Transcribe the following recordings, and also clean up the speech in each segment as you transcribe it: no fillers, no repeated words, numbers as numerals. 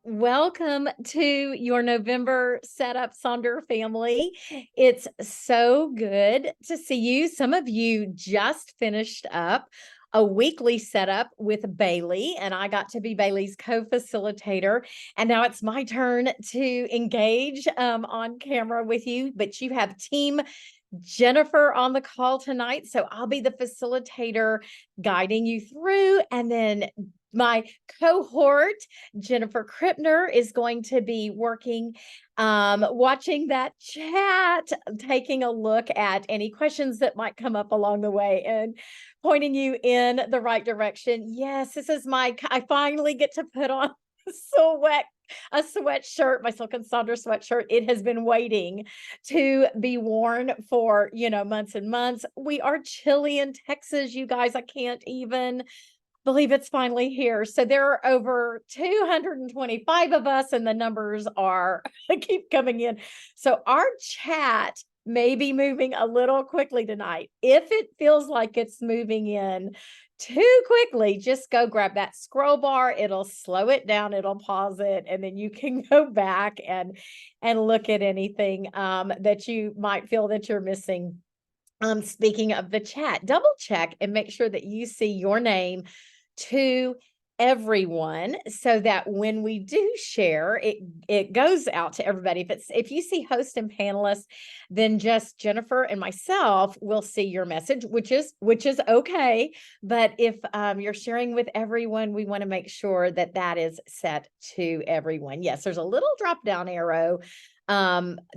Welcome to your November setup, Sonder family. It's so good to see you. Some of you just finished up a weekly setup with Bailey, and I got to be Bailey's co-facilitator. And now it's my turn to engage on camera with you, but you have team Jennifer on the call tonight. So I'll be the facilitator guiding you through. And then my cohort, Jennifer Krippner, is going to be working, watching that chat, taking a look at any questions that might come up along the way and pointing you in the right direction. Yes, this is I finally get to put on a sweatshirt, my Silk and Sonder sweatshirt. It has been waiting to be worn for, months and months. We are chilly in Texas, you guys. I can't even believe it's finally here. So there are over 225 of us, and the numbers are keep coming in. So our chat may be moving a little quickly tonight. If it feels like it's moving in too quickly, just go grab that scroll bar. It'll slow it down, it'll pause it, and then you can go back and look at anything that you might feel that you're missing. Speaking of the chat, double check and make sure that you see your name to everyone so that when we do share, it goes out to everybody. If you see host and panelists, then just Jennifer and myself will see your message, which is okay. But if you're sharing with everyone, we want to make sure that that is set to everyone. Yes, there's a little drop down arrow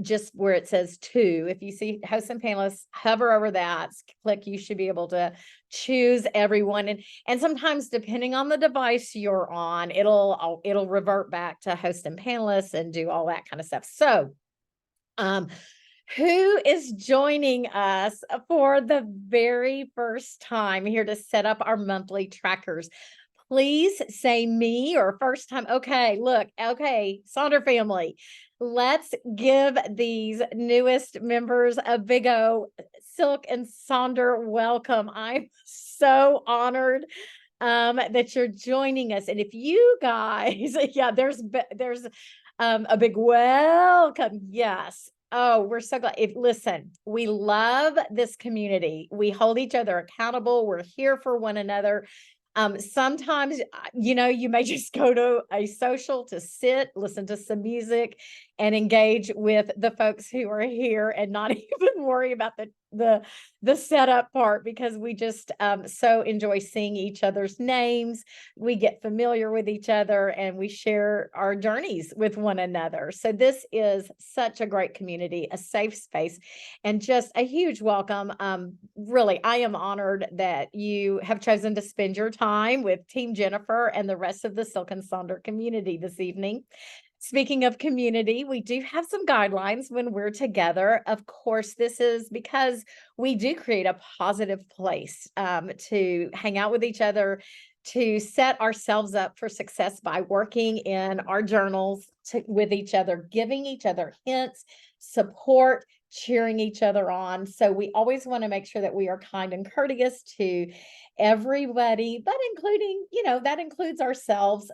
just where it says two. If you see hosts and panelists, hover over that, click, you should be able to choose everyone. And sometimes depending on the device you're on, it'll revert back to host and panelists and do all that kind of stuff. So who is joining us for the very first time here to set up our monthly trackers? Please say me or first time. Okay, look, okay, Sonder family, let's give these newest members a big O. Silk and Sonder, welcome. I'm so honored that you're joining us. And if you guys, yeah, there's a big welcome. Yes. Oh, we're so glad. Listen, we love this community. We hold each other accountable. We're here for one another. Sometimes, you may just go to a social to sit, listen to some music, and engage with the folks who are here and not even worry about the setup part, because we just so enjoy seeing each other's names. We get familiar with each other and we share our journeys with one another. So this is such a great community, a safe space, and just a huge welcome. Really, I am honored that you have chosen to spend your time with Team Jennifer and the rest of the Silk and Sonder community this evening. Speaking of community, we do have some guidelines when we're together. Of course, this is because we do create a positive place to hang out with each other, to set ourselves up for success by working in our journals with each other, giving each other hints, support, cheering each other on. So we always want to make sure that we are kind and courteous to everybody, but including, that includes ourselves.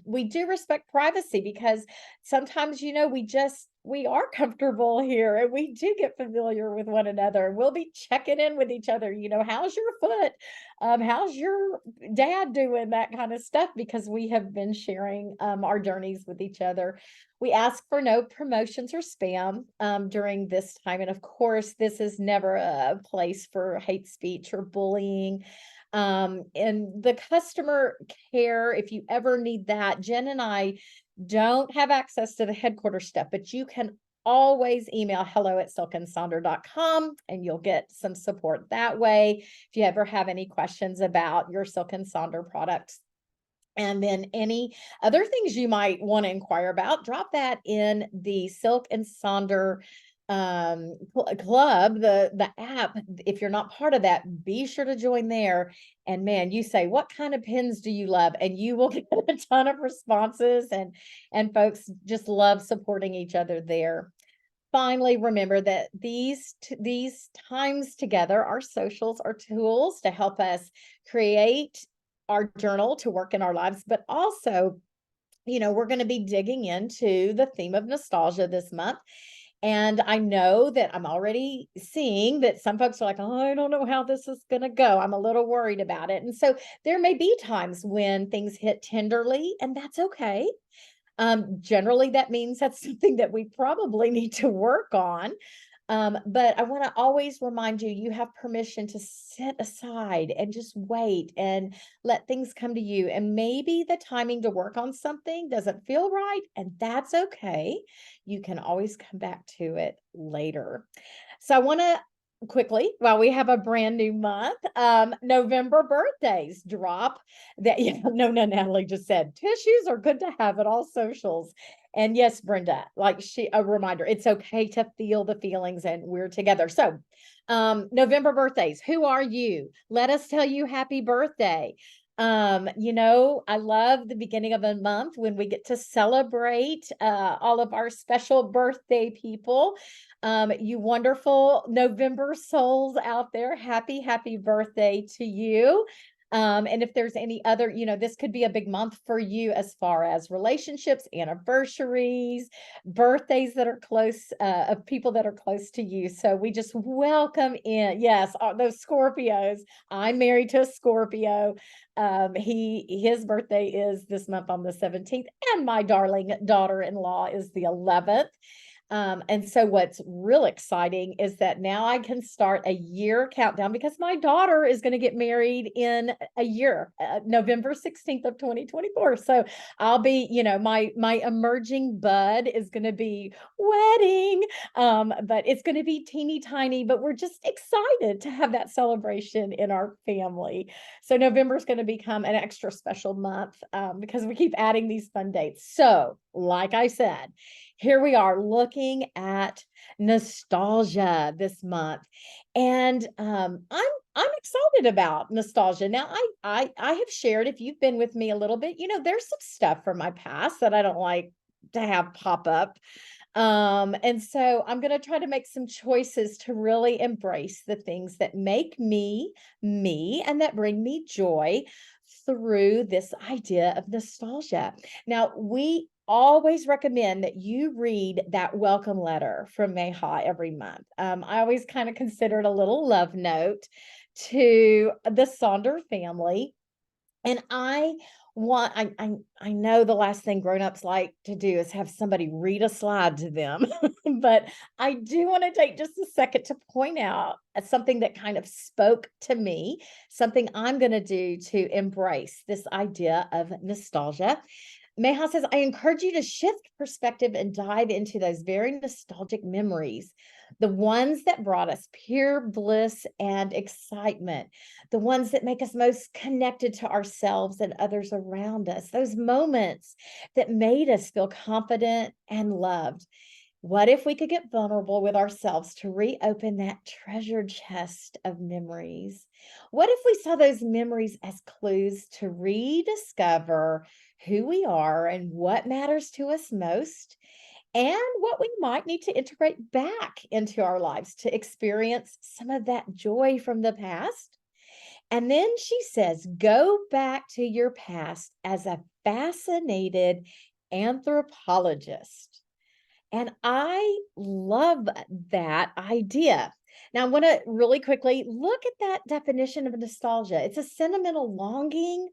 We do respect privacy because sometimes, we are comfortable here and we do get familiar with one another. We'll be checking in with each other. How's your foot? How's your dad doing? That kind of stuff, because we have been sharing our journeys with each other. We ask for no promotions or spam during this time. And of course, this is never a place for hate speech or bullying. And the customer care, if you ever need that, Jen and I don't have access to the headquarters stuff, but you can always email hello@silkandsonder.com and you'll get some support that way if you ever have any questions about your Silk and Sonder products. And then any other things you might want to inquire about, drop that in the Silk and Sonder club, the app. If you're not part of that, be sure to join there. And man, you say, what kind of pins do you love? And you will get a ton of responses, and folks just love supporting each other there. Finally, remember that these times together, our socials are tools to help us create our journal to work in our lives, but also we're going to be digging into the theme of nostalgia this month. And I know that I'm already seeing that some folks are like, oh, I don't know how this is going to go. I'm a little worried about it. And so there may be times when things hit tenderly, and that's okay. Generally, that means that's something that we probably need to work on. But I want to always remind you, you have permission to sit aside and just wait and let things come to you. And maybe the timing to work on something doesn't feel right, and that's okay. You can always come back to it later. So I want to quickly, while we have a brand new month, November birthdays drop that, yeah, no, Natalie just said tissues are good to have at all socials. And yes, Brenda, like a reminder, it's okay to feel the feelings and we're together. So, November birthdays, who are you? Let us tell you happy birthday. I love the beginning of a month when we get to celebrate all of our special birthday people. You wonderful November souls out there, happy birthday to you. And if there's any other, this could be a big month for you as far as relationships, anniversaries, birthdays that are close, of people that are close to you. So we just welcome in, yes, those Scorpios. I'm married to a Scorpio. His birthday is this month on the 17th, and my darling daughter-in-law is the 11th. And so what's real exciting is that now I can start a year countdown because my daughter is going to get married in a year, November 16th of 2024. So I'll be, my emerging bud is going to be wedding. But it's going to be teeny tiny, but we're just excited to have that celebration in our family. So November is going to become an extra special month, because we keep adding these fun dates. So, like I said, here we are looking at nostalgia this month, and I'm excited about nostalgia. Now, I have shared, if you've been with me a little bit, there's some stuff from my past that I don't like to have pop up. And so I'm going to try to make some choices to really embrace the things that make me me and that bring me joy through this idea of nostalgia. Now, we always recommend that you read that welcome letter from Meha every month. I always kind of consider it a little love note to the Sonder family. And I know the last thing grown-ups like to do is have somebody read a slide to them, but I do want to take just a second to point out something that kind of spoke to me, something I'm going to do to embrace this idea of nostalgia. Meha says, I encourage you to shift perspective and dive into those very nostalgic memories, the ones that brought us pure bliss and excitement, the ones that make us most connected to ourselves and others around us, those moments that made us feel confident and loved. What if we could get vulnerable with ourselves to reopen that treasure chest of memories? What if we saw those memories as clues to rediscover who we are and what matters to us most, and what we might need to integrate back into our lives to experience some of that joy from the past? And then she says, go back to your past as a fascinated anthropologist. And I love that idea. Now, I want to really quickly look at that definition of nostalgia. It's a sentimental longing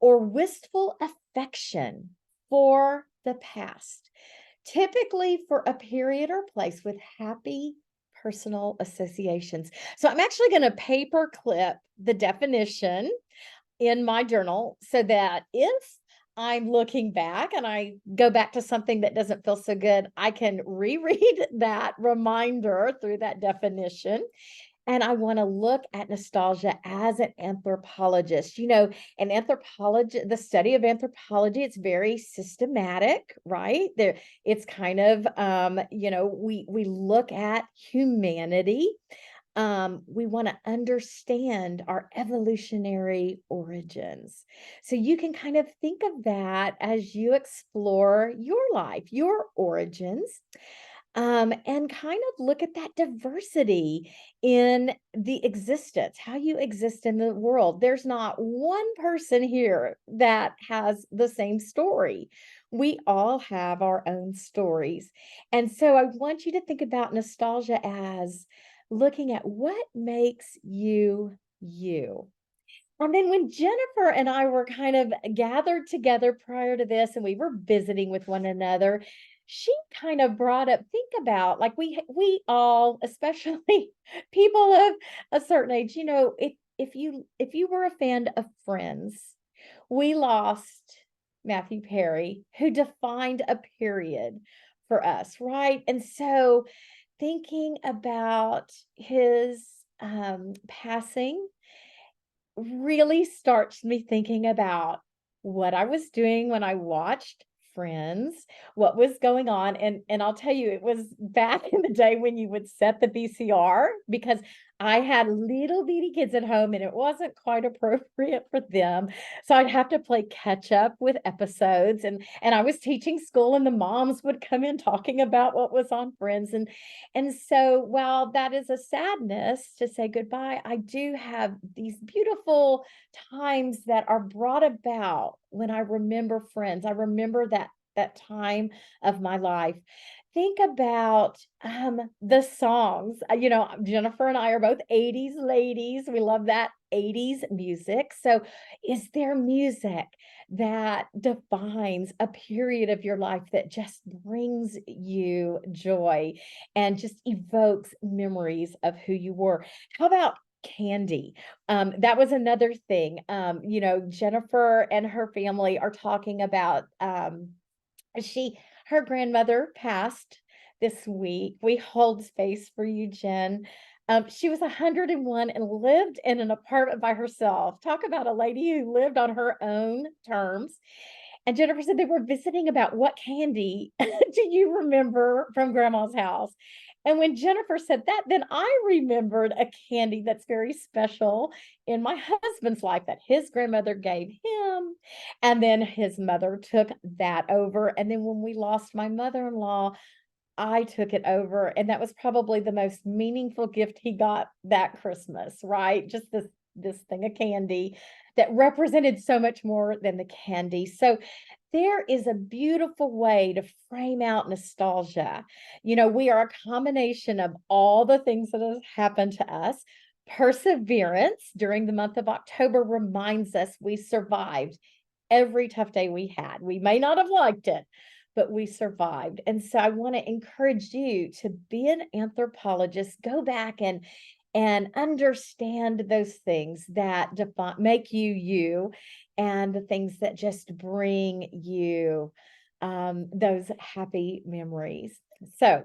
or wistful affection for the past, typically for a period or place with happy personal associations. So I'm actually going to paper clip the definition in my journal so that if I'm looking back and I go back to something that doesn't feel so good, I can reread that reminder through that definition. And I want to look at nostalgia as an anthropologist. An anthropology, the study of anthropology, it's very systematic, right? It's kind of, we look at humanity. We want to understand our evolutionary origins. So you can kind of think of that as you explore your life, your origins. and kind of look at that diversity in the existence, how you exist in the world. There's not one person here that has the same story. We all have our own stories. And so I want you to think about nostalgia as looking at what makes you you. And then when Jennifer and I were kind of gathered together prior to this and we were visiting with one another, she kind of brought up, think about like we all, especially people of a certain age, if you were a fan of Friends, we lost Matthew Perry, who defined a period for us, right? And so thinking about his passing really starts me thinking about what I was doing when I watched Friends, what was going on, and I'll tell you, it was back in the day when you would set the VCR because I had little bitty kids at home and it wasn't quite appropriate for them. So I'd have to play catch up with episodes and I was teaching school and the moms would come in talking about what was on Friends and so while that is a sadness to say goodbye, I do have these beautiful times that are brought about when I remember Friends. I remember that time of my life. Think about the songs. Jennifer and I are both 80s ladies. We love that 80s music. So is there music that defines a period of your life that just brings you joy and just evokes memories of who you were? How about candy? That was another thing. Jennifer and her family are talking about she her grandmother passed this week. We hold space for you, Jen. She was 101 and lived in an apartment by herself. Talk about a lady who lived on her own terms. And Jennifer said they were visiting about what candy do you remember from grandma's house? And when Jennifer said that, then I remembered a candy that's very special in my husband's life that his grandmother gave him. And then his mother took that over. And then when we lost my mother-in-law, I took it over. And that was probably the most meaningful gift he got that Christmas, right? Just this thing of candy that represented so much more than the candy. So there is a beautiful way to frame out nostalgia. We are a combination of all the things that have happened to us. Perseverance during the month of October reminds us we survived every tough day we had. We may not have liked it, but we survived. And so I want to encourage you to be an anthropologist, go back and understand those things that define make you you and the things that just bring you those happy memories. So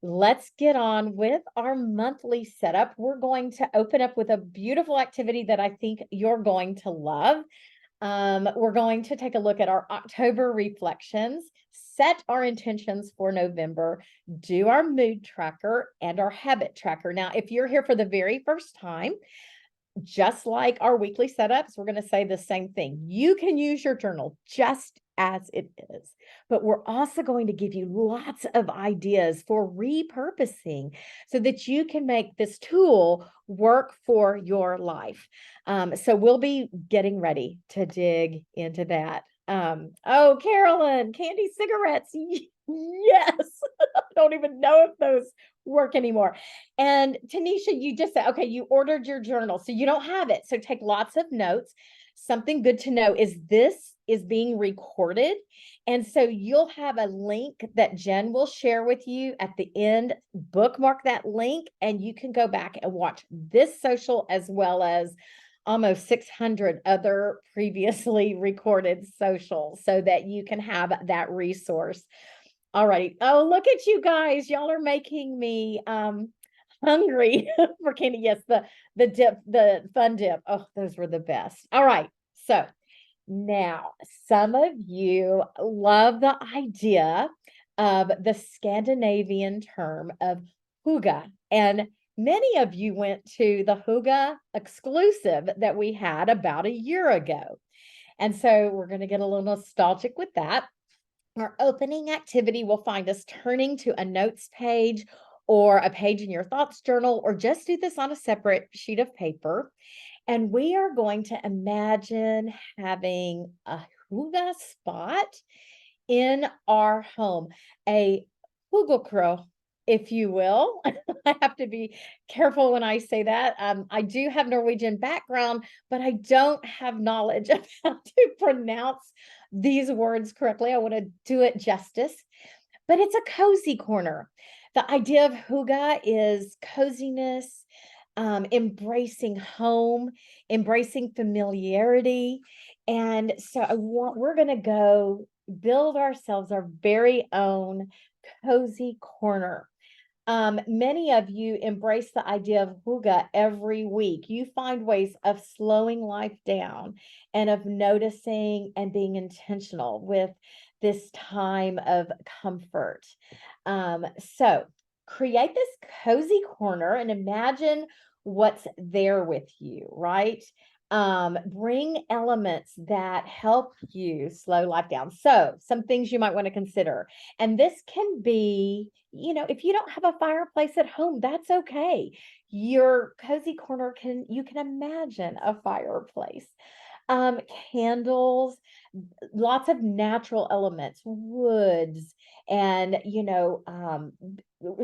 let's get on with our monthly setup. We're going to open up with a beautiful activity that I think you're going to love. We're going to take a look at our October reflections, set our intentions for November, do our mood tracker and our habit tracker. Now, if you're here for the very first time, just like our weekly setups, we're going to say the same thing. You can use your journal just as it is, but we're also going to give you lots of ideas for repurposing so that you can make this tool work for your life. So we'll be getting ready to dig into that. Oh, Carolyn, candy cigarettes. Yes. I don't even know if those work anymore. And Tanisha, you just said, okay, you ordered your journal, so you don't have it. So take lots of notes. Something good to know is this is being recorded. And so you'll have a link that Jen will share with you at the end. Bookmark that link and you can go back and watch this social as well as almost 600 other previously recorded socials so that you can have that resource. All right. Oh, look at you guys. Y'all are making me hungry for candy. Yes, the dip, the fun dip. Oh, those were the best. All right. So now some of you love the idea of the Scandinavian term of hygge. And many of you went to the hygge exclusive that we had about a year ago. And so we're going to get a little nostalgic with that. Our opening activity will find us turning to a notes page or a page in your thoughts journal, or just do this on a separate sheet of paper. And we are going to imagine having a hygge spot in our home, a hugelkro, if you will. I have to be careful when I say that. I do have Norwegian background, but I don't have knowledge of how to pronounce these words correctly. I want to do it justice, but it's a cozy corner. The idea of hygge is coziness, embracing home, embracing familiarity. And so we're going to go build ourselves our very own cozy corner. Many of you embrace the idea of hygge every week. You find ways of slowing life down and of noticing and being intentional with this time of comfort. So create this cozy corner and imagine what's there with you, right? Bring elements that help you slow life down. So some things you might want to consider. And this can be, if you don't have a fireplace at home, that's okay. Your cozy corner you can imagine a fireplace. Um, Candles, lots of natural elements, woods, and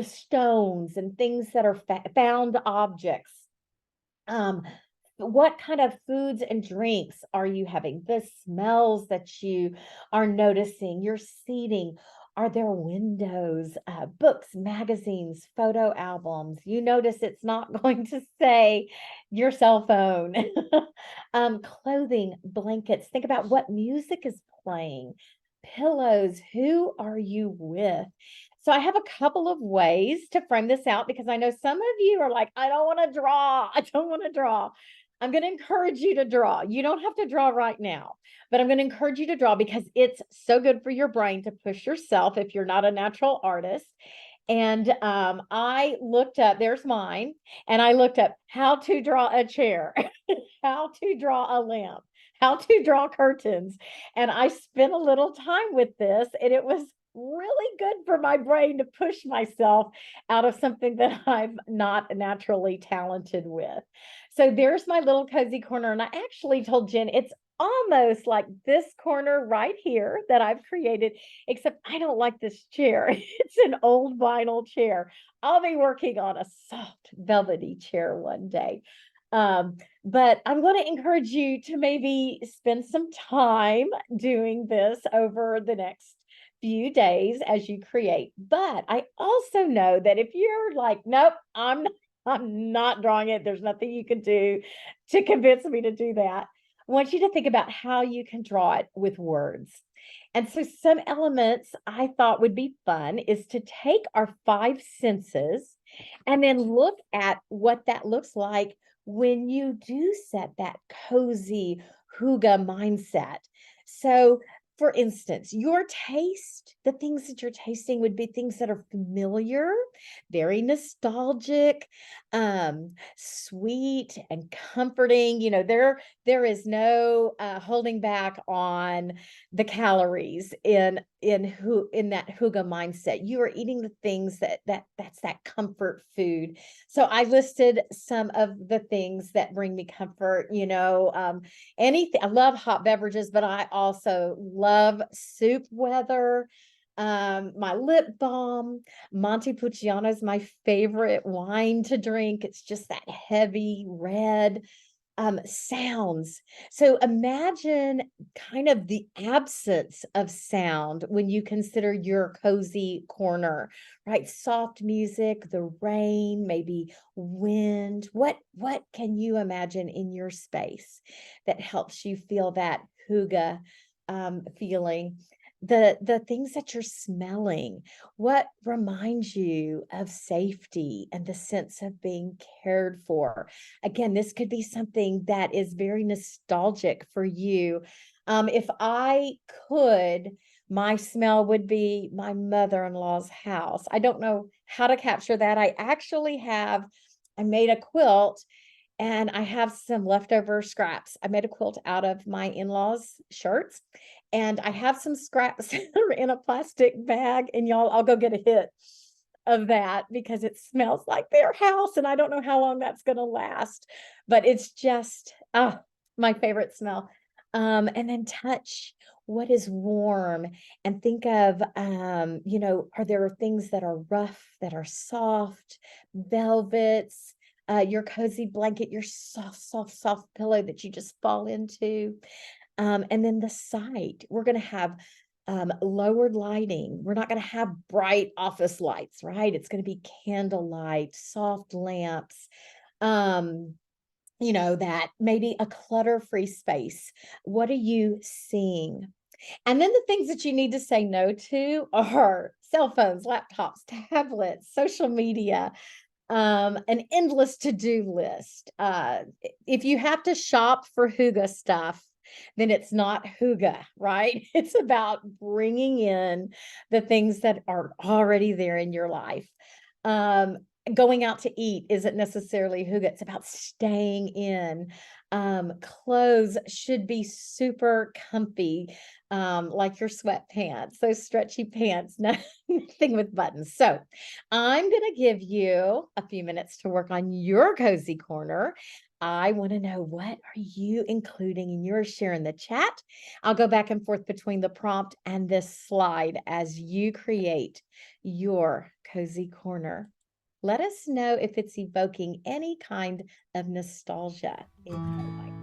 stones and things that are found objects. Um, what kind of foods and drinks are you having? The smells that you are noticing, your seating. Are there windows, books, magazines, photo albums? You notice it's not going to say your cell phone. Clothing, blankets. Think about what music is playing. Pillows. Who are you with? So I have a couple of ways to frame this out because I know some of you are like, I don't want to draw. I don't want to draw. I'm going to encourage you to draw. You don't have to draw right now, but I'm going to encourage you to draw because it's so good for your brain to push yourself if you're not a natural artist. And I looked up, there's mine, and I looked up how to draw a chair, how to draw a lamp, how to draw curtains. And I spent a little time with this, and it was really good for my brain to push myself out of something that I'm not naturally talented with. So there's my little cozy corner. And I actually told Jen it's almost like this corner right here that I've created, except I don't like this chair. It's an old vinyl chair. I'll be working on a soft, velvety chair one day. But I'm going to encourage you to maybe spend some time doing this over the next few days as you create. But I also know that if you're like, nope, I'm not drawing it, there's nothing you can do to convince me to do that. I want you to think about how you can draw it with words. And so some elements I thought would be fun is to take our five senses and then look at what that looks like when you do set that cozy hygge mindset. So for instance, your taste, the things that you're tasting would be things that are familiar, very nostalgic, sweet and comforting. There is no holding back on the calories in that hygge mindset. You are eating the things that's that comfort food. So I listed some of the things that bring me comfort. Anything. I love hot beverages, but I also love soup weather. My lip balm, Montepulciano is my favorite wine to drink. It's just that heavy red. Sounds. So imagine kind of the absence of sound when you consider your cozy corner, right? Soft music, the rain, maybe wind. What can you imagine in your space that helps you feel that hygge feeling? The things that you're smelling, what reminds you of safety and the sense of being cared for? Again, this could be something that is very nostalgic for you. If I could, my smell would be my mother-in-law's house. I don't know how to capture that. I made a quilt and I have some leftover scraps. I made a quilt out of my in-laws' shirts, And I have some scraps that are in a plastic bag, and y'all, I'll go get a hit of that because it smells like their house, and I don't know how long that's gonna last, but it's just, my favorite smell. And then touch what is warm and think of, are there things that are rough, that are soft, velvets, your cozy blanket, your soft, soft, soft pillow that you just fall into. And then the sight, we're gonna have lowered lighting. We're not gonna have bright office lights, right? It's gonna be candlelight, soft lamps, um, that maybe a clutter-free space. What are you seeing? And then the things that you need to say no to are cell phones, laptops, tablets, social media, an endless to-do list. If you have to shop for hygge stuff, then it's not hygge, right? It's about bringing in the things that are already there in your life. Um, Going out to eat isn't necessarily hygge, it's about staying in. Clothes should be super comfy, like your sweatpants, those stretchy pants, nothing with buttons. So I'm gonna give you a few minutes to work on your cozy corner. I want to know, what are you including in your share in the chat? I'll go back and forth between the prompt and this slide as you create your cozy corner. Let us know if it's evoking any kind of nostalgia in your life.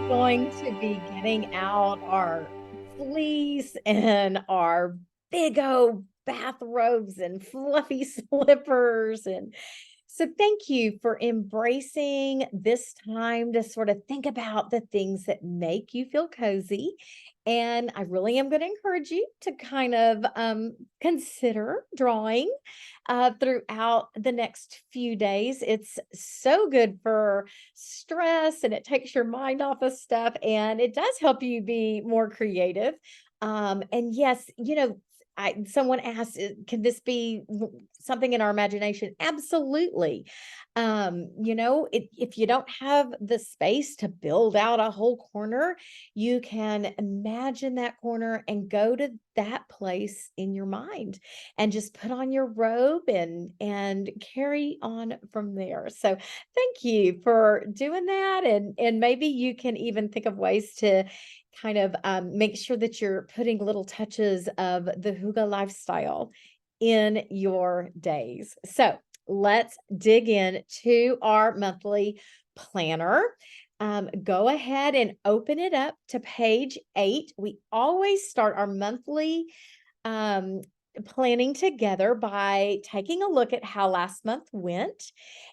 going to be getting out our fleece and our big old bathrobes and fluffy slippers. And so, thank you for embracing this time to sort of think about the things that make you feel cozy. And I really am going to encourage you to kind of consider drawing throughout the next few days. It's so good for stress and it takes your mind off of stuff and it does help you be more creative. And yes, someone asked, can this be something in our imagination? Absolutely. If you don't have the space to build out a whole corner, you can imagine that corner and go to that place in your mind and just put on your robe and carry on from there. So thank you for doing that. And maybe you can even think of ways to kind of make sure that you're putting little touches of the hygge lifestyle in your days. So let's dig in to our monthly planner. Go ahead and open it up to page 8. We always start our monthly um, planning together by taking a look at how last month went.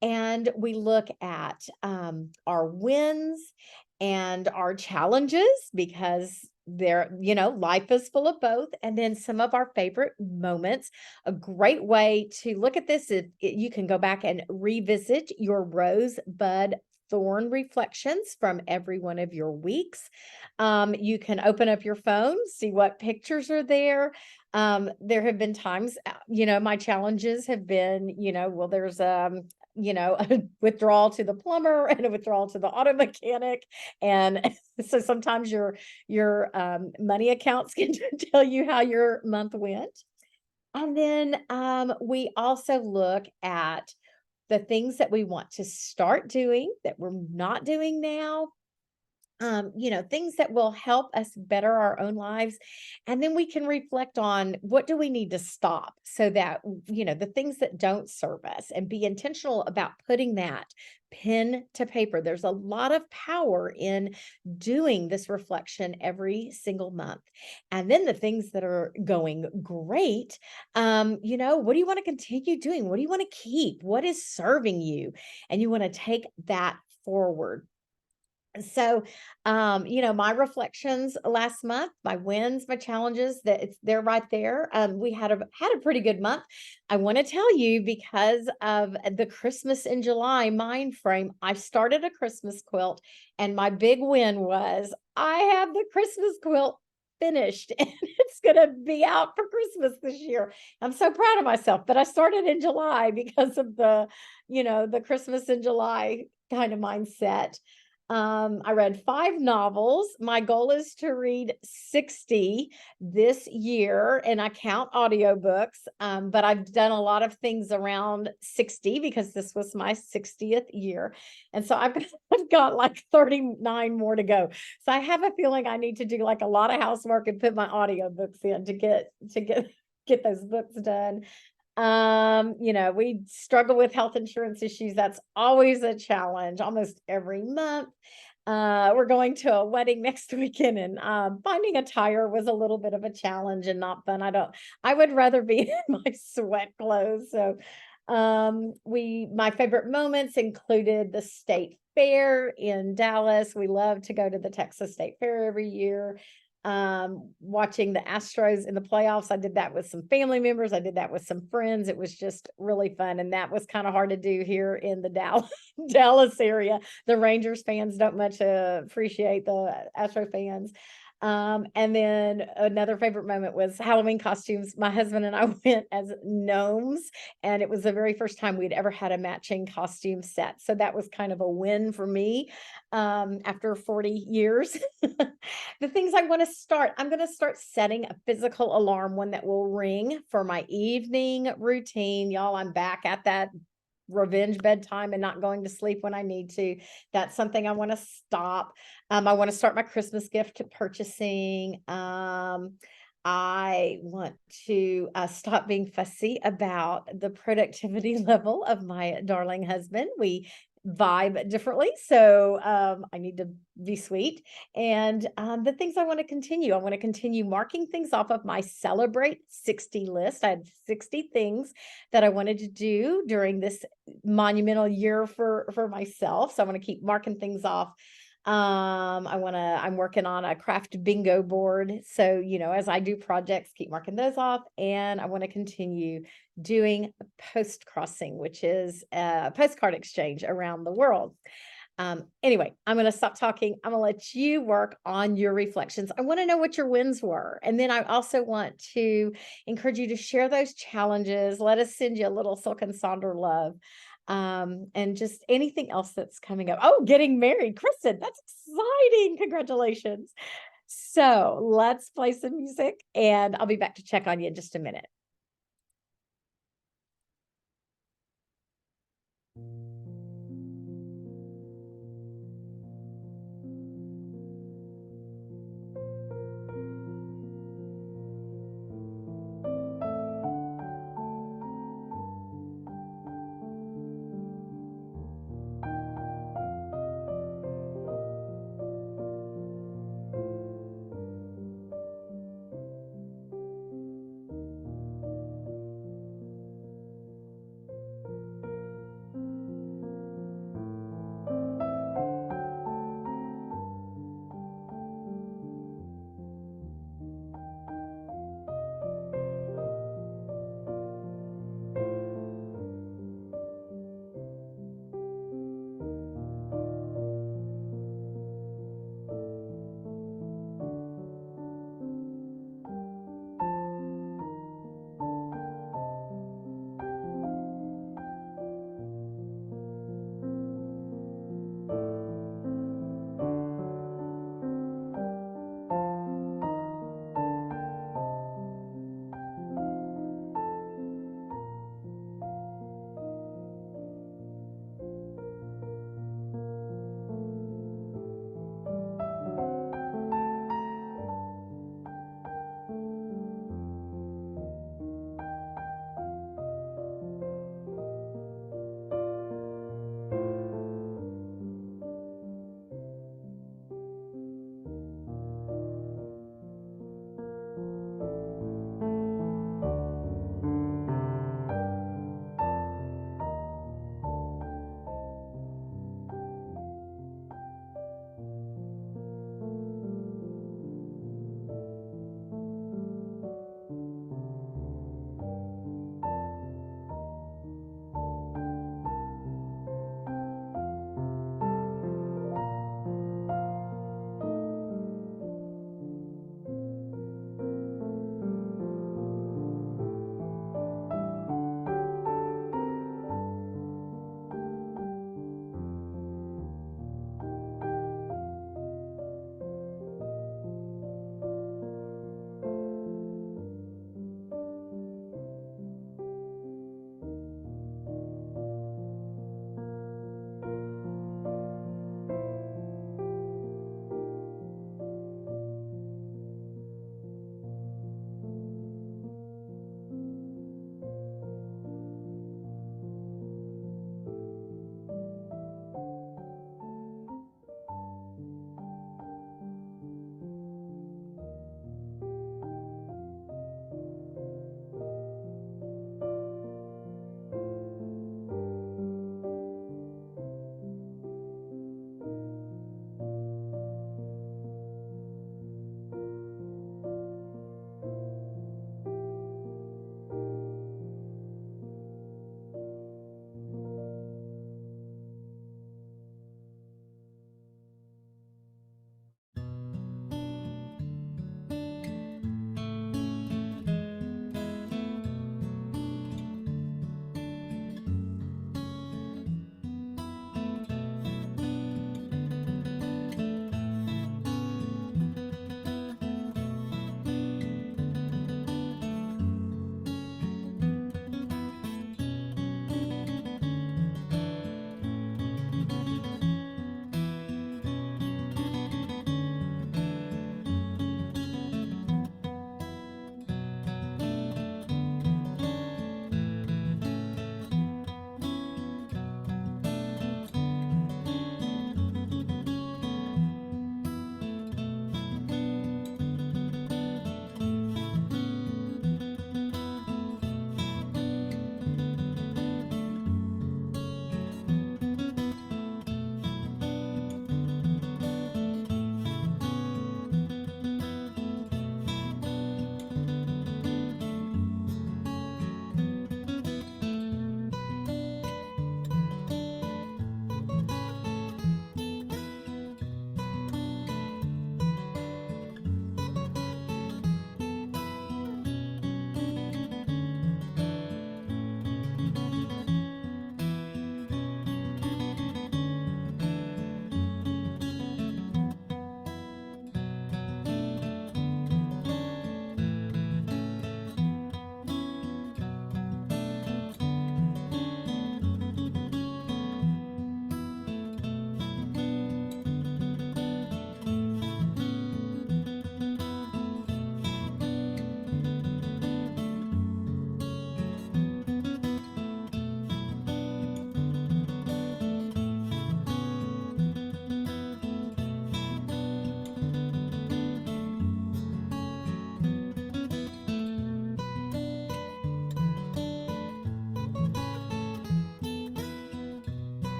And we look at our wins and our challenges because life is full of both. And then some of our favorite moments. A great way to look at this is you can go back and revisit your rosebud thorn reflections from every one of your weeks. You can open up your phone, see what pictures are there. There have been times, my challenges have been, well, there's a withdrawal to the plumber and a withdrawal to the auto mechanic. And so sometimes your money accounts can tell you how your month went. And then we also look at the things that we want to start doing that we're not doing now, things that will help us better our own lives. And then we can reflect on what do we need to stop so that, the things that don't serve us and be intentional about putting that pen to paper. There's a lot of power in doing this reflection every single month. And then the things that are going great, what do you want to continue doing? What do you want to keep? What is serving you? And you want to take that forward. So, my reflections last month, my wins, my challenges, they're right there. We had a pretty good month. I want to tell you because of the Christmas in July mind frame. I started a Christmas quilt, and my big win was I have the Christmas quilt finished, and it's going to be out for Christmas this year. I'm so proud of myself. But I started in July because of the Christmas in July kind of mindset. I read 5 novels. My goal is to read 60 this year, and I count audiobooks. But I've done a lot of things around 60 because this was my 60th year. And so I've got like 39 more to go. So I have a feeling I need to do like a lot of housework and put my audiobooks in to get those books done. We struggle with health insurance issues. That's always a challenge almost every month. We're going to a wedding next weekend, and finding a tire was a little bit of a challenge and not fun. I would rather be in my sweat clothes. So my favorite moments included the state fair in Dallas. We love to go to the Texas State Fair every year. Watching the Astros in the playoffs. I did that with some family members. I did that with some friends. It was just really fun. And that was kind of hard to do here in the Dallas area. The Rangers fans don't much appreciate the Astro fans. And then another favorite moment was Halloween costumes. My husband and I went as gnomes, and it was the very first time we'd ever had a matching costume set. So that was kind of a win for me after 40 years. The things I'm going to start setting a physical alarm, one that will ring for my evening routine. Y'all, I'm back at that revenge bedtime and not going to sleep when I need to. That's something I want to stop. I want to start my Christmas gift purchasing. I want to stop being fussy about the productivity level of my darling husband. We vibe differently. So I need to be sweet. And the things I want to continue marking things off of my celebrate 60 list. I had 60 things that I wanted to do during this monumental year for myself. So I want to keep marking things off. I'm working on a craft bingo board. So, as I do projects, keep marking those off. And I want to continue doing post crossing, which is a postcard exchange around the world. Anyway, I'm going to stop talking. I'm going to let you work on your reflections. I want to know what your wins were. And then I also want to encourage you to share those challenges. Let us send you a little Silk and Sonder love. And just anything else that's coming up. Oh, getting married, Kristen, that's exciting. Congratulations. So let's play some music and I'll be back to check on you in just a minute.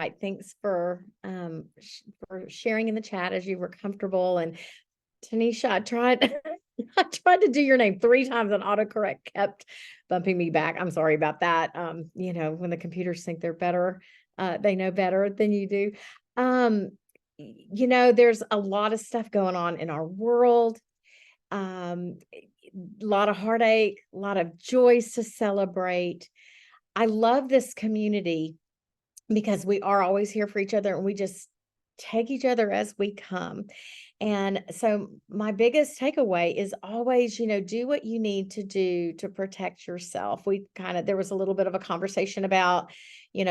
right. Thanks for sharing in the chat as you were comfortable. And Tanisha, I tried I tried to do your name 3 times and autocorrect kept bumping me back. I'm sorry about that. When the computers think they're better, they know better than you do. Um, there's a lot of stuff going on in our world. A lot of heartache, a lot of joys to celebrate. I love this community because we are always here for each other and we just take each other as we come. And so my biggest takeaway is always, do what you need to do to protect yourself. There was a little bit of a conversation about, you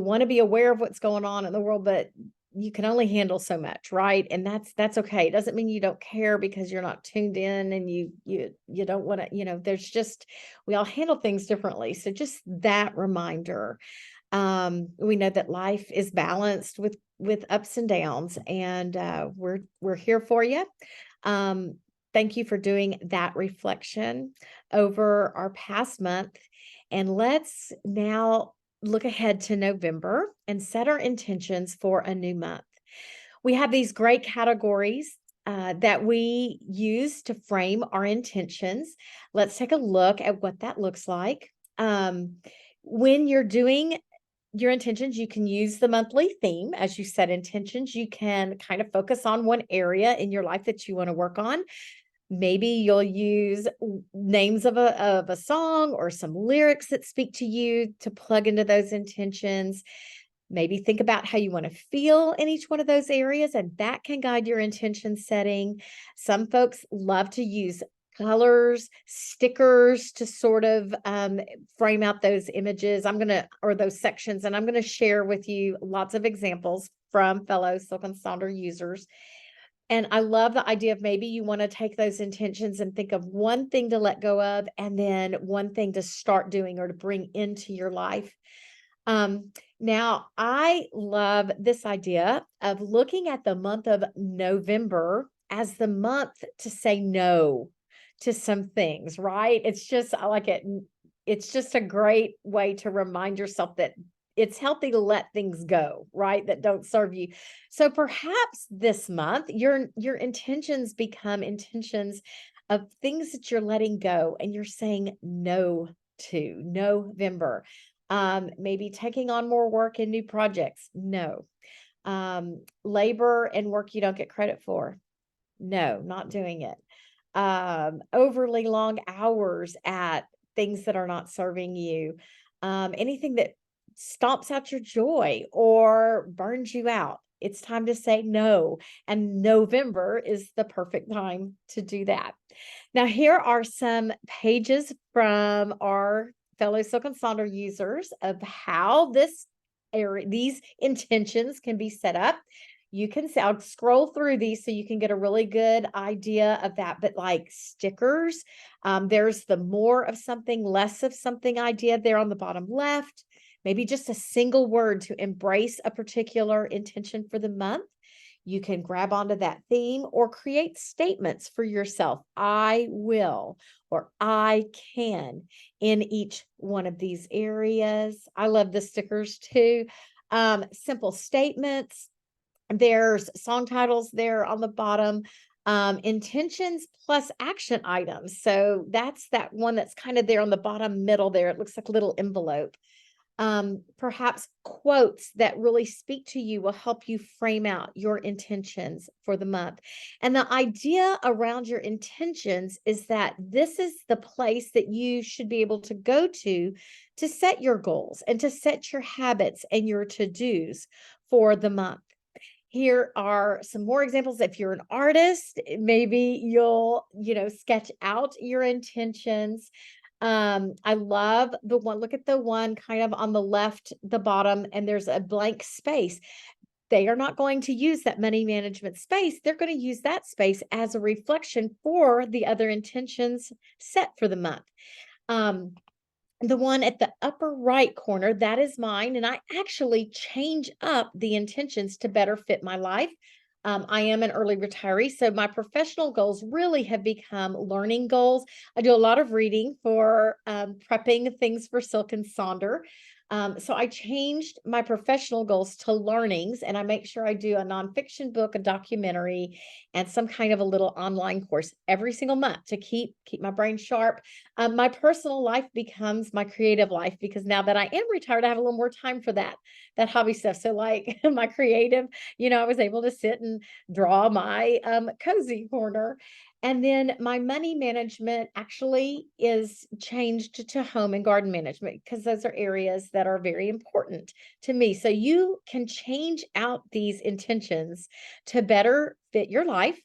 want to be aware of what's going on in the world, but you can only handle so much, right? And that's okay. It doesn't mean you don't care because you're not tuned in and you don't want to, we all handle things differently. So just that reminder. We know that life is balanced with ups and downs, and we're here for you. Thank you for doing that reflection over our past month, and let's now look ahead to November and set our intentions for a new month. We have these great categories that we use to frame our intentions. Let's take a look at what that looks like. When you're doing your intentions, you can use the monthly theme as you set intentions. You can kind of focus on one area in your life that you want to work on. Maybe you'll use names of a song or some lyrics that speak to you to plug into those intentions. Maybe think about how you want to feel in each one of those areas, and that can guide your intention setting. Some folks love to use colors, stickers to sort of frame out those images. Or those sections, and I'm going to share with you lots of examples from fellow Silk and Sonder users. And I love the idea of maybe you want to take those intentions and think of one thing to let go of, and then one thing to start doing or to bring into your life. Now, I love this idea of looking at the month of November as the month to say no to some things, right? I like it. It's just a great way to remind yourself that it's healthy to let things go, right? That don't serve you. So perhaps this month, your intentions become intentions of things that you're letting go and you're saying no to November. Maybe taking on more work and new projects. No. Labor and work you don't get credit for. No, not doing it. Overly long hours at things that are not serving you. Anything that stomps out your joy or burns you out. It's time to say no. And November is the perfect time to do that. Now, here are some pages from our fellow Silk and Sonder users of how these intentions can be set up. You can see, I'll scroll through these so you can get a really good idea of that. But like stickers, there's the more of something, less of something idea there on the bottom left. Maybe just a single word to embrace a particular intention for the month. You can grab onto that theme or create statements for yourself. I will, or I can, in each one of these areas. I love the stickers too. Simple statements. There's song titles there on the bottom. Intentions plus action items. So that's that one that's kind of there on the bottom middle there. It looks like a little envelope. Perhaps quotes that really speak to you will help you frame out your intentions for the month. And the idea around your intentions is that this is the place that you should be able to go to set your goals and to set your habits and your to-dos for the month. Here are some more examples. If you're an artist, maybe you'll, sketch out your intentions. I love the one, look at the one kind of on the left, the bottom, and there's a blank space. They are not going to use that money management space. They're going to use that space as a reflection for the other intentions set for the month. The one at the upper right corner, that is mine. And I actually change up the intentions to better fit my life. I am an early retiree, so my professional goals really have become learning goals. I do a lot of reading for prepping things for Silk and Sonder. So I changed my professional goals to learnings, and I make sure I do a nonfiction book, a documentary, and some kind of a little online course every single month to keep my brain sharp. My personal life becomes my creative life because now that I am retired, I have a little more time for that hobby stuff. So like my creative, I was able to sit and draw my cozy corner. And then my money management actually is changed to home and garden management because those are areas that are very important to me. So you can change out these intentions to better fit your life.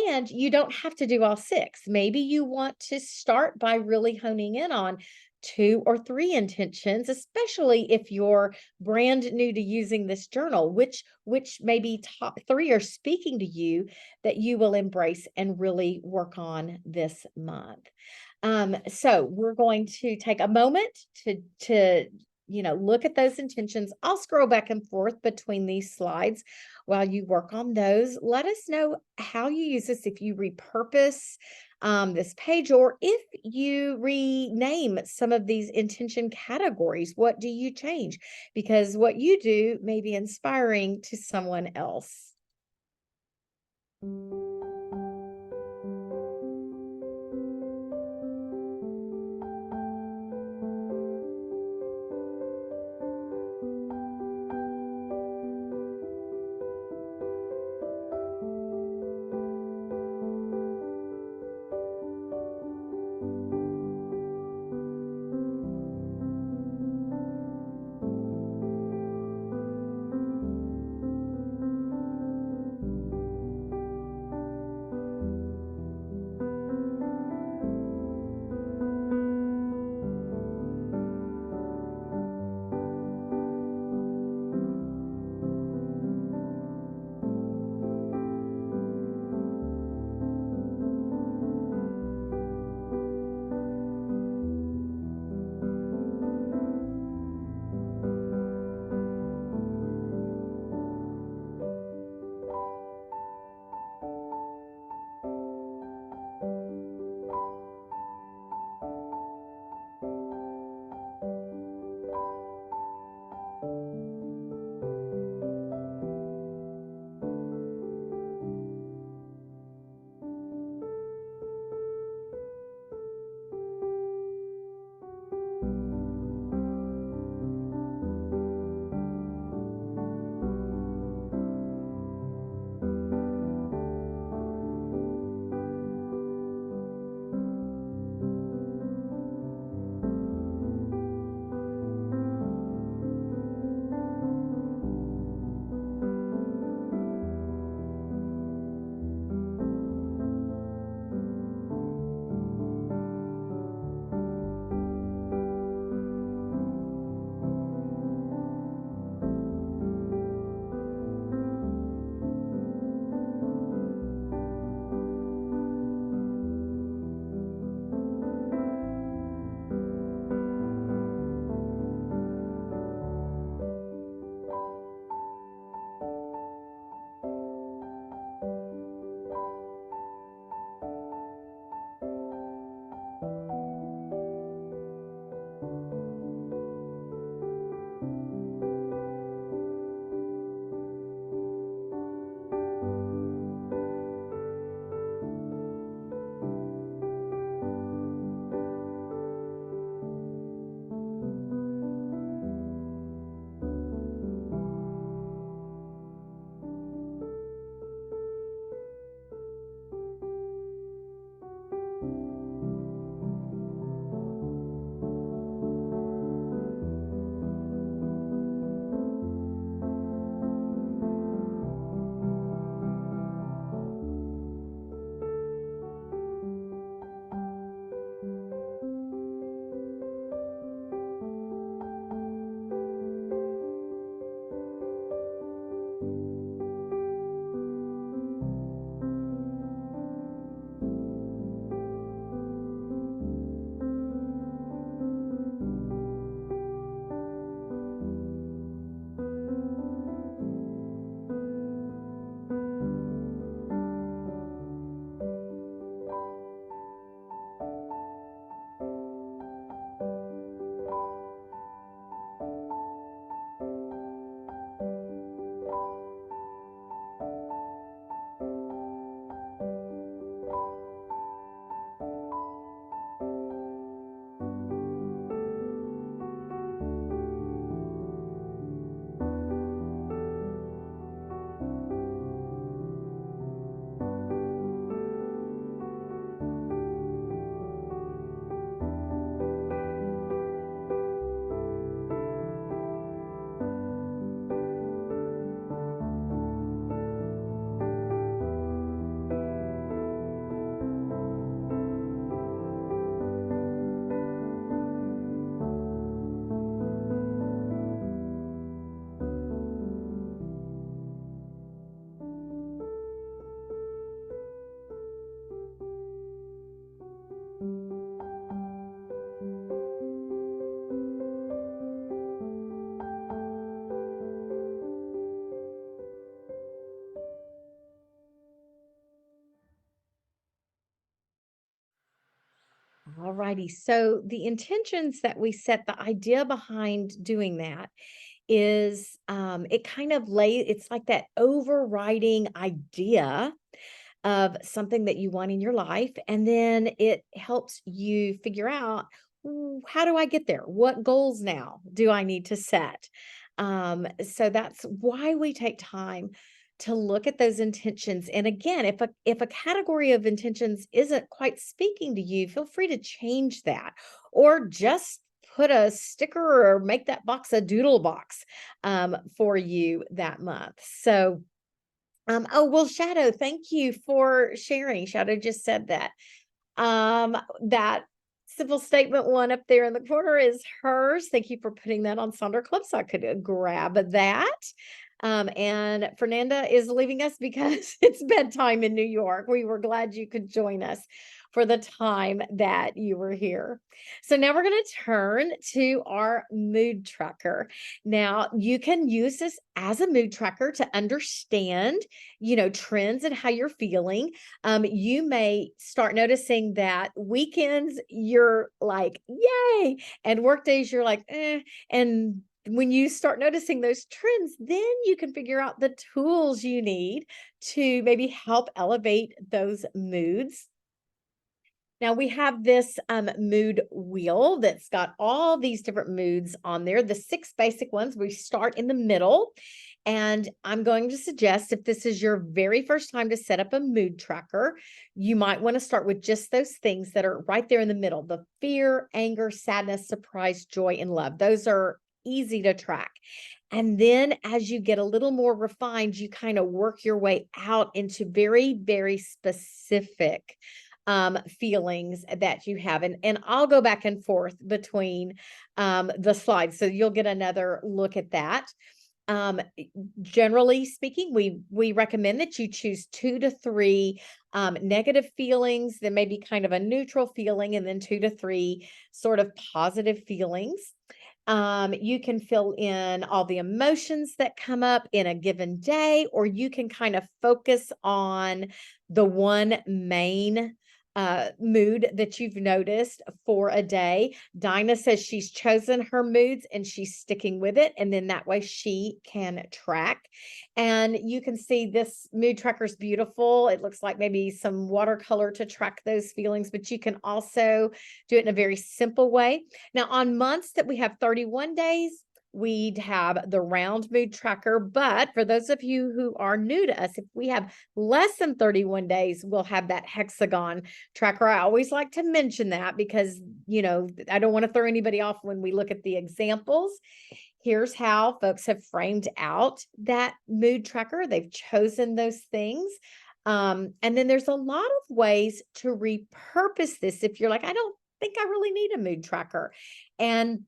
And you don't have to do all six. Maybe you want to start by really honing in on two or three intentions, especially if you're brand new to using this journal, which maybe top three are speaking to you that you will embrace and really work on this month. So we're going to take a moment to look at those intentions. I'll scroll back and forth between these slides while you work on those. Let us know how you use this, if you repurpose this page, or if you rename some of these intention categories. What do you change? Because what you do may be inspiring to someone else. All righty. So the intentions that we set, the idea behind doing that is it kind of it's like that overriding idea of something that you want in your life. And then it helps you figure out, how do I get there? What goals now do I need to set? So that's why we take time to look at those intentions. And again, if a category of intentions isn't quite speaking to you, feel free to change that or just put a sticker or make that box a doodle box for you that month. So oh, well, Shadow, thank you for sharing. Shadow just said that. That simple statement one up there in the corner is hers. Thank you for putting that on Sonder Club so I could grab that. And Fernanda is leaving us because it's bedtime in New York. We were glad you could join us for the time that you were here. So now we're going to turn to our mood tracker. Now, you can use this as a mood tracker to understand, trends and how you're feeling. You may start noticing that weekends you're like, yay, and work days you're like, eh. And when you start noticing those trends, then you can figure out the tools you need to maybe help elevate those moods. Now we have this mood wheel that's got all these different moods on there. The 6 basic ones, we start in the middle. And I'm going to suggest if this is your very first time to set up a mood tracker, you might want to start with just those things that are right there in the middle: the fear, anger, sadness, surprise, joy, and love. Those are easy to track. And then as you get a little more refined, you kind of work your way out into very, very specific feelings that you have. And I'll go back and forth between the slides. So you'll get another look at that. Um, Generally speaking, we recommend that you choose 2 to 3 negative feelings, then maybe kind of a neutral feeling, and then 2 to 3 sort of positive feelings. You can fill in all the emotions that come up in a given day, or you can kind of focus on the one main mood that you've noticed for a day. Dinah says she's chosen her moods and she's sticking with it. And then that way she can track. And you can see this mood tracker is beautiful. It looks like maybe some watercolor to track those feelings, but you can also do it in a very simple way. Now, on months that we have 31 days, we'd have the round mood tracker. But for those of you who are new to us, if we have less than 31 days, we'll have that hexagon tracker. I always like to mention that because, I don't want to throw anybody off when we look at the examples. Here's how folks have framed out that mood tracker. They've chosen those things. And then there's a lot of ways to repurpose this if you're like, I don't think I really need a mood tracker. And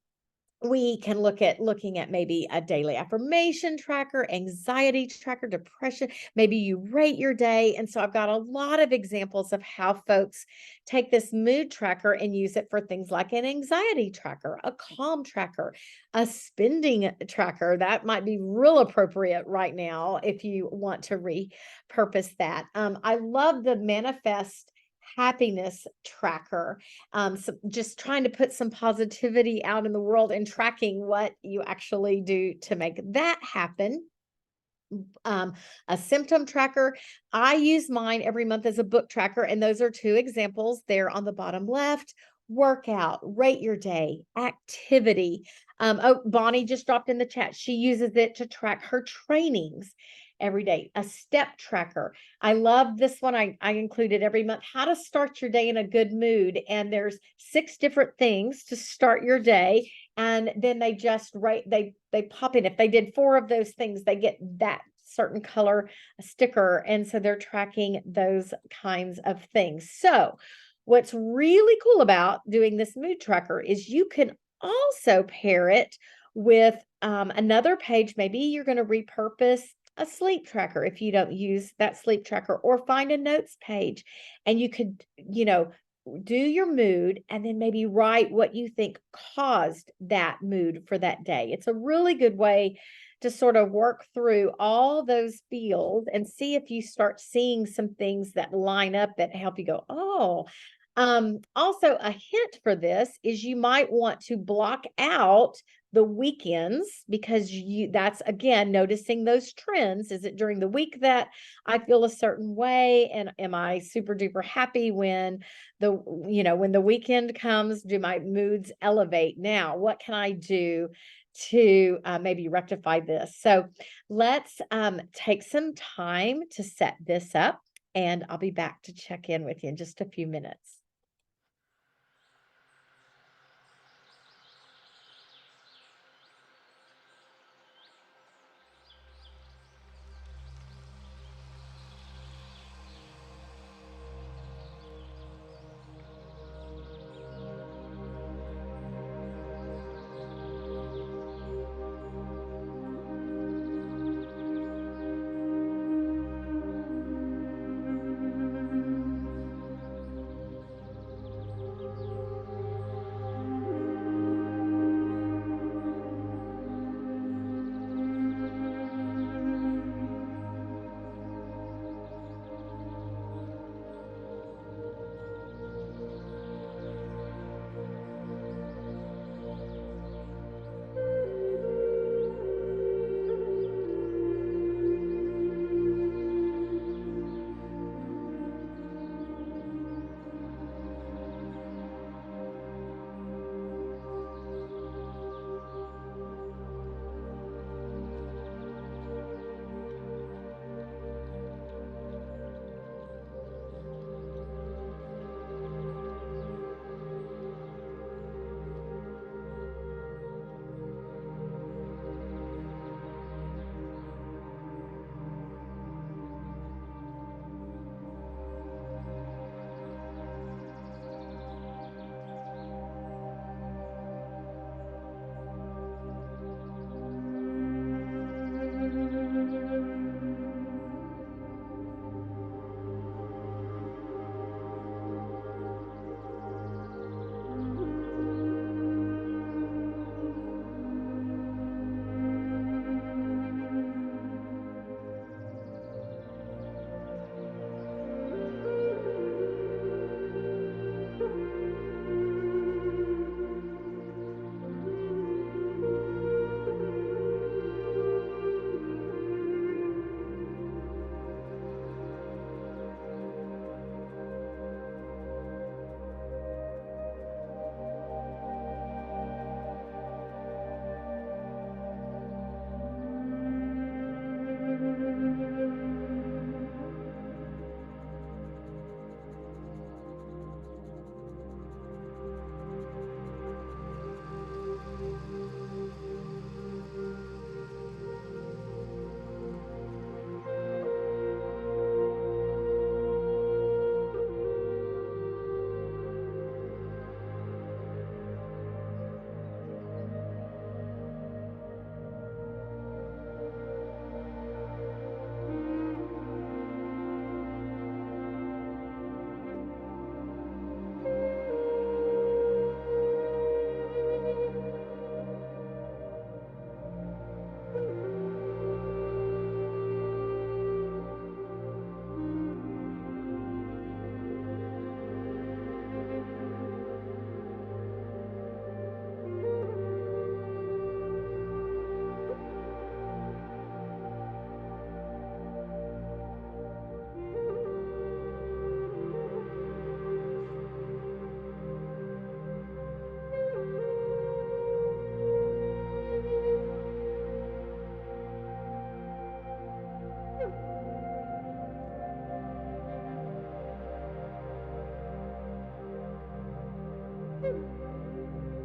we can looking at maybe a daily affirmation tracker, anxiety tracker, depression. Maybe you rate your day. And so I've got a lot of examples of how folks take this mood tracker and use it for things like an anxiety tracker, a calm tracker, a spending tracker. That might be real appropriate right now if you want to repurpose that. I love the manifest happiness tracker. So just trying to put some positivity out in the world and tracking what you actually do to make that happen. A symptom tracker. I use mine every month as a book tracker, and those are 2 examples there on the bottom left. Workout, rate your day, activity. Oh, Bonnie just dropped in the chat. She uses it to track her trainings every day. A step tracker. I love this one. I include it every month. How to start your day in a good mood. And there's 6 different things to start your day. And then they just rate, they pop in. If they did 4 of those things, they get that certain color sticker. And so they're tracking those kinds of things. So what's really cool about doing this mood tracker is you can also pair it with another page. Maybe you're going to repurpose a sleep tracker if you don't use that sleep tracker, or find a notes page, and you could, do your mood and then maybe write what you think caused that mood for that day. It's a really good way to sort of work through all those fields and see if you start seeing some things that line up that help you go, oh, Also, a hint for this is you might want to block out the weekends because that's again noticing those trends. Is it during the week that I feel a certain way? And am I super duper happy when when the weekend comes? Do my moods elevate? Now, what can I do to maybe rectify this? So let's take some time to set this up, and I'll be back to check in with you in just a few minutes.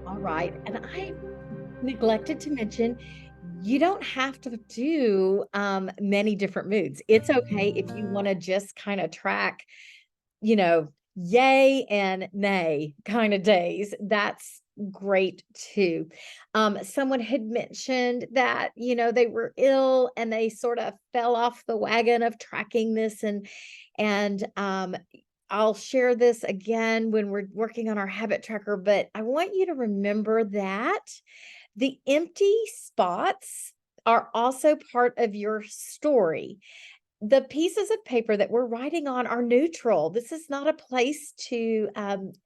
All right. And I neglected to mention, you don't have to do many different moods. It's okay if you want to just kind of track, yay and nay kind of days. That's great too. Someone had mentioned that, they were ill and they sort of fell off the wagon of tracking this and I'll share this again when we're working on our habit tracker, but I want you to remember that the empty spots are also part of your story. The pieces of paper that we're writing on are neutral. This is not a place to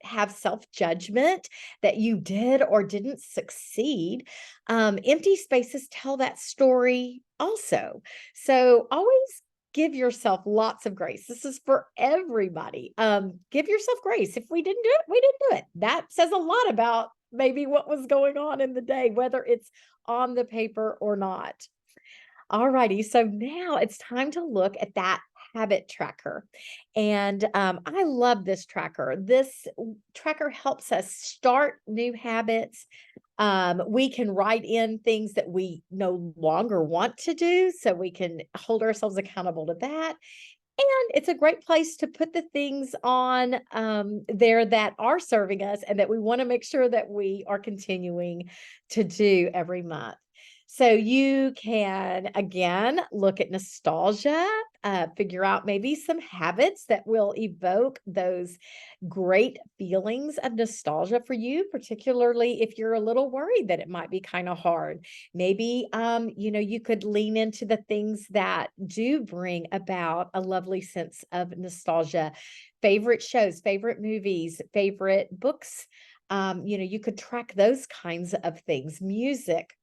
have self judgment that you did or didn't succeed. Empty spaces tell that story also. So always give yourself lots of grace. This is for everybody. Give yourself grace. If we didn't do it, we didn't do it. That says a lot about maybe what was going on in the day, whether it's on the paper or not. Alrighty, so now it's time to look at that habit tracker. And I love this tracker. This tracker helps us start new habits. We can write in things that we no longer want to do, so we can hold ourselves accountable to that. And it's a great place to put the things on there that are serving us and that we want to make sure that we are continuing to do every month. So you can, again, look at nostalgia, figure out maybe some habits that will evoke those great feelings of nostalgia for you, particularly if you're a little worried that it might be kind of hard. Maybe you could lean into the things that do bring about a lovely sense of nostalgia. Favorite shows, favorite movies, favorite books. You could track those kinds of things. Music.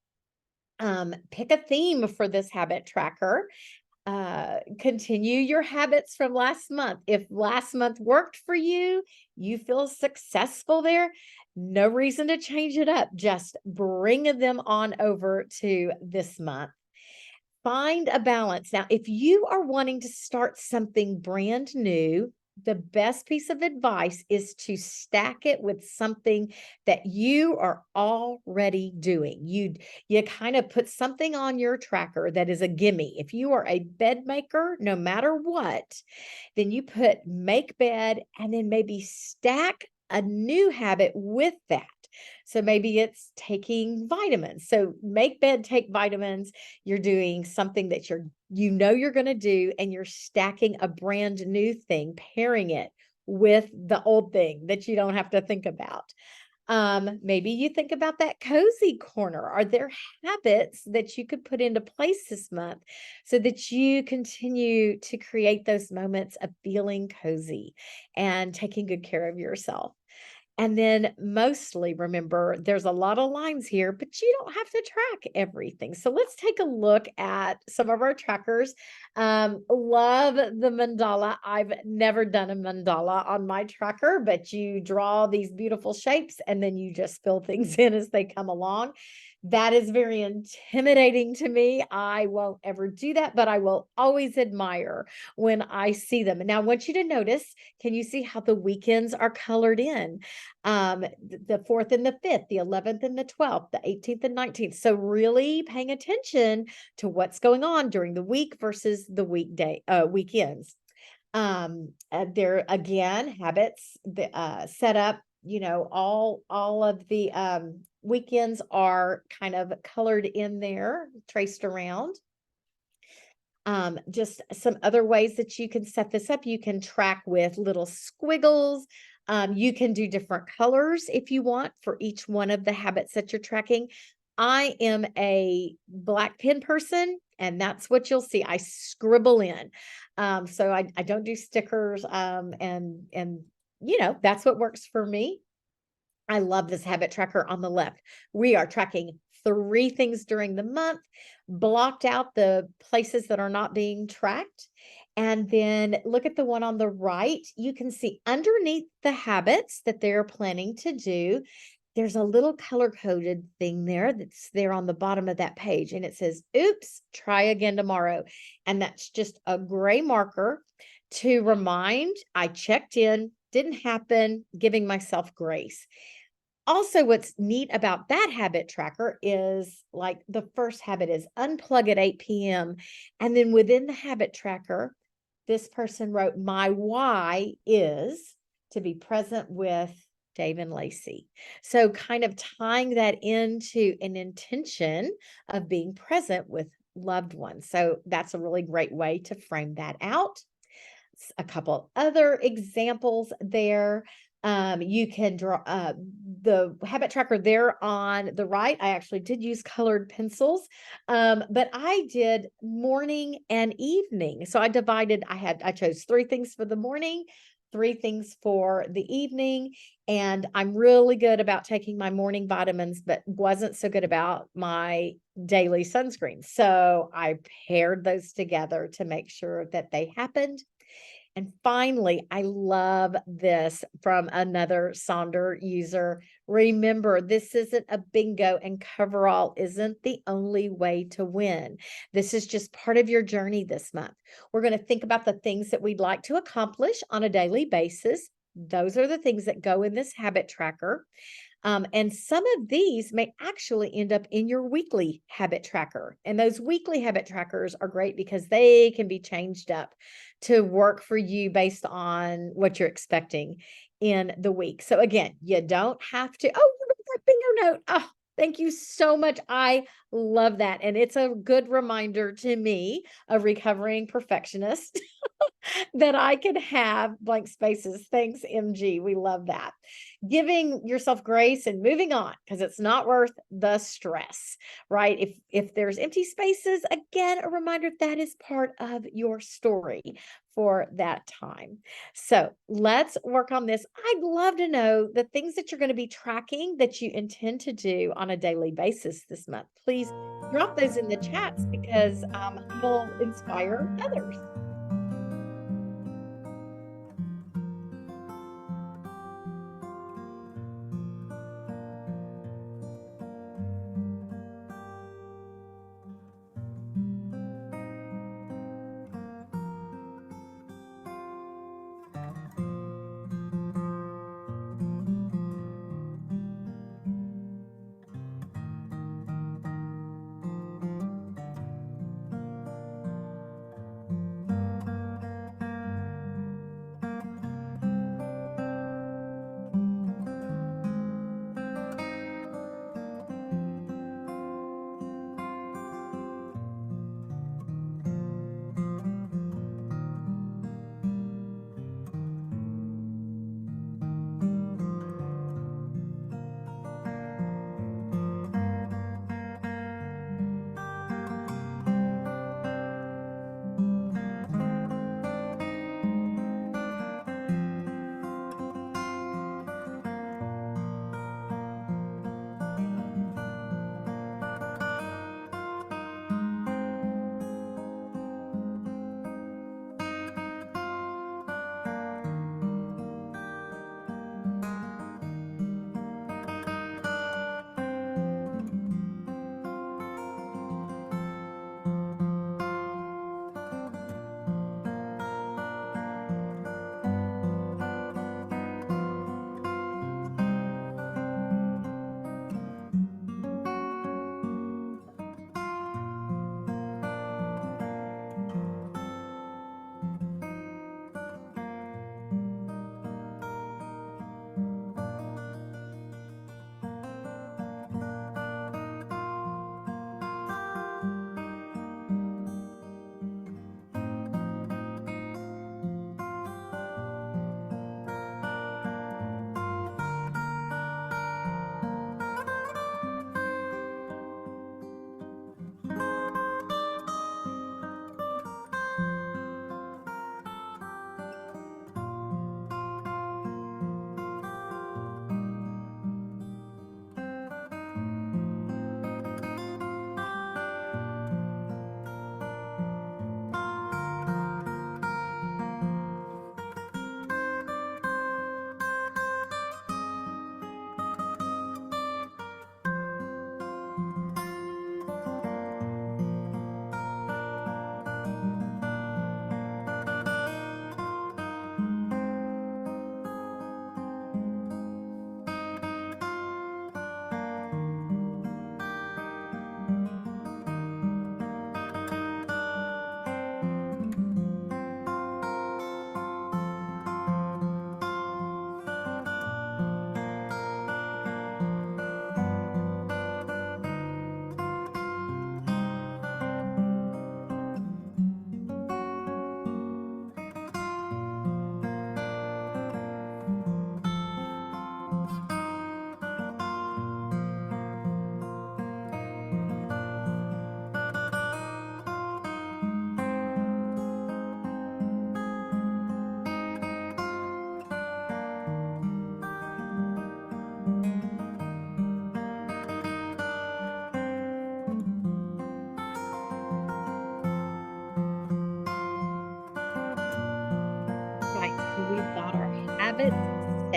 Pick a theme for this habit tracker. Continue your habits from last month. If last month worked for you, you feel successful there, no reason to change it up. Just bring them on over to this month. Find a balance. Now, if you are wanting to start something brand new, the best piece of advice is to stack it with something that you are already doing. You kind of put something on your tracker that is a gimme. If you are a bed maker, no matter what, then you put make bed and then maybe stack a new habit with that. So maybe it's taking vitamins. So make bed, take vitamins. You're doing something that you're going to do, and you're stacking a brand new thing, pairing it with the old thing that you don't have to think about. Maybe you think about that cozy corner. Are there habits that you could put into place this month so that you continue to create those moments of feeling cozy and taking good care of yourself? And then mostly remember, there's a lot of lines here, but you don't have to track everything. So let's take a look at some of our trackers. Love the mandala. I've never done a mandala on my tracker, but you draw these beautiful shapes and then you just fill things in as they come along. That is very intimidating to me. I won't ever do that, but I will always admire when I see them. And now I want you to notice, can you see how the weekends are colored in? The 4th and the 5th, the 11th and the 12th, the 18th and 19th. So really paying attention to what's going on during the week versus the weekends. There again, habits set up, all of the weekends are kind of colored in there, traced around. Just some other ways that you can set this up. You can track with little squiggles. You can do different colors if you want for each one of the habits that you're tracking. I am a black pen person, and that's what you'll see. I scribble in. So I don't do stickers. And that's what works for me. I love this habit tracker on the left. We are tracking 3 things during the month, blocked out the places that are not being tracked. And then look at the one on the right. You can see underneath the habits that they're planning to do, there's a little color coded thing there that's there on the bottom of that page. And it says, oops, try again tomorrow. And that's just a gray marker to remind I checked in, didn't happen, giving myself grace. Also, what's neat about that habit tracker is like the first habit is unplug at 8 p.m. And then within the habit tracker, this person wrote, my why is to be present with Dave and Lacey. So kind of tying that into an intention of being present with loved ones. So that's a really great way to frame that out. A couple other examples there. You can draw the habit tracker there on the right. I actually did use colored pencils, but I did morning and evening. So I chose three things for the morning, three things for the evening. And I'm really good about taking my morning vitamins, but wasn't so good about my daily sunscreen. So I paired those together to make sure that they happened. And finally, I love this from another Sonder user. Remember, this isn't a bingo, and coverall isn't the only way to win. This is just part of your journey this month. We're going to think about the things that we'd like to accomplish on a daily basis. Those are the things that go in this habit tracker. And some of these may actually end up in your weekly habit tracker. And those weekly habit trackers are great because they can be changed up to work for you based on what you're expecting in the week. So again, you don't have to, oh, you got that bingo note. Oh, thank you so much. I love that. And it's a good reminder to me, a recovering perfectionist, that I can have blank spaces. Thanks, MG. We love that. Giving yourself grace and moving on because it's not worth the stress, right? If there's empty spaces, again, a reminder that is part of your story for that time. So let's work on this. I'd love to know the things that you're going to be tracking that you intend to do on a daily basis this month. Please drop those in the chats because it'll inspire others.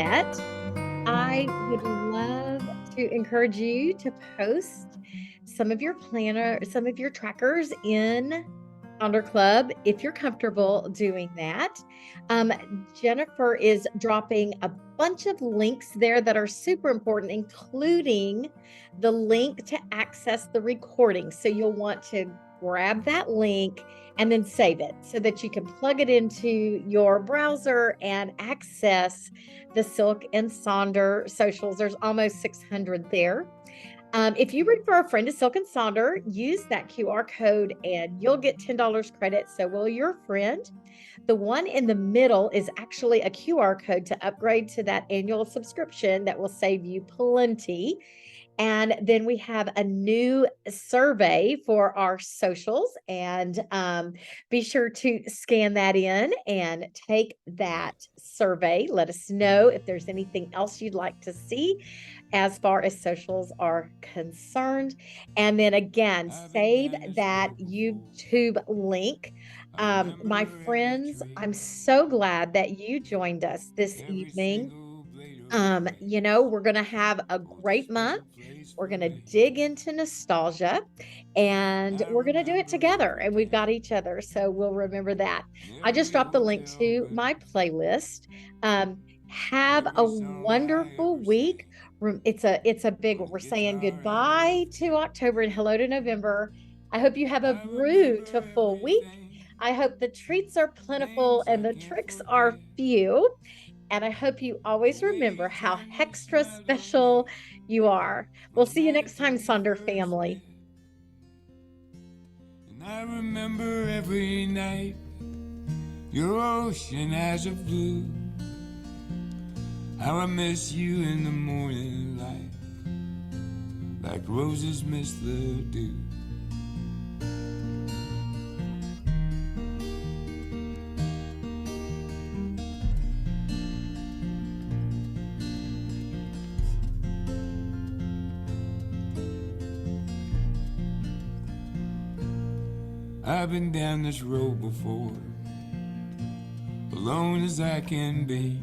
set, I would love to encourage you to post some of your trackers in Founder Club if you're comfortable doing that. Um, Jennifer is dropping a bunch of links there that are super important, including the link to access the recording. So you'll want to grab that link and then save it so that you can plug it into your browser and access the Silk and Sonder socials. There's almost 600 there. If you refer a friend to Silk and Sonder, use that QR code and you'll get $10 credit. So will your friend. The one in the middle is actually a QR code to upgrade to that annual subscription that will save you plenty. And then we have a new survey for our socials, and be sure to scan that in and take that survey. Let us know if there's anything else you'd like to see as far as socials are concerned. And then again, save that YouTube link. My friends, I'm so glad that you joined us this evening. We're going to have a great month. We're going to dig into nostalgia and we're going to do it together. And we've got each other. So we'll remember that. I just dropped the link to my playlist. Have a wonderful week. It's a big one. We're saying goodbye to October and hello to November. I hope you have a beautiful week. I hope the treats are plentiful and the tricks are few. And I hope you always remember how extra special you are. We'll see you next time, Sonder family. And I remember every night your ocean as of blue. How I miss you in the morning light, like roses miss the dew. I've been down this road before, alone as I can be,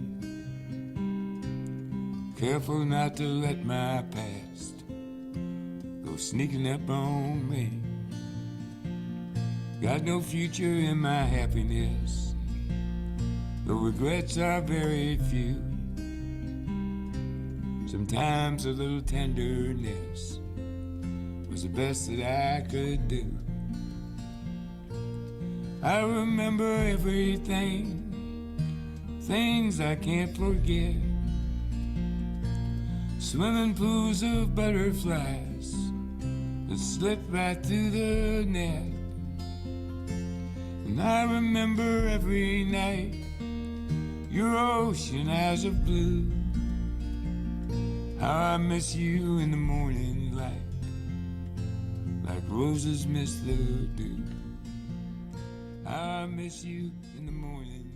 careful not to let my past go sneaking up on me. Got no future in my happiness, the regrets are very few. Sometimes a little tenderness was the best that I could do. I remember everything, things I can't forget. Swimming pools of butterflies that slip right through the net. And I remember every night your ocean eyes of blue. How I miss you in the morning light, like roses miss the dew. I miss you in the morning.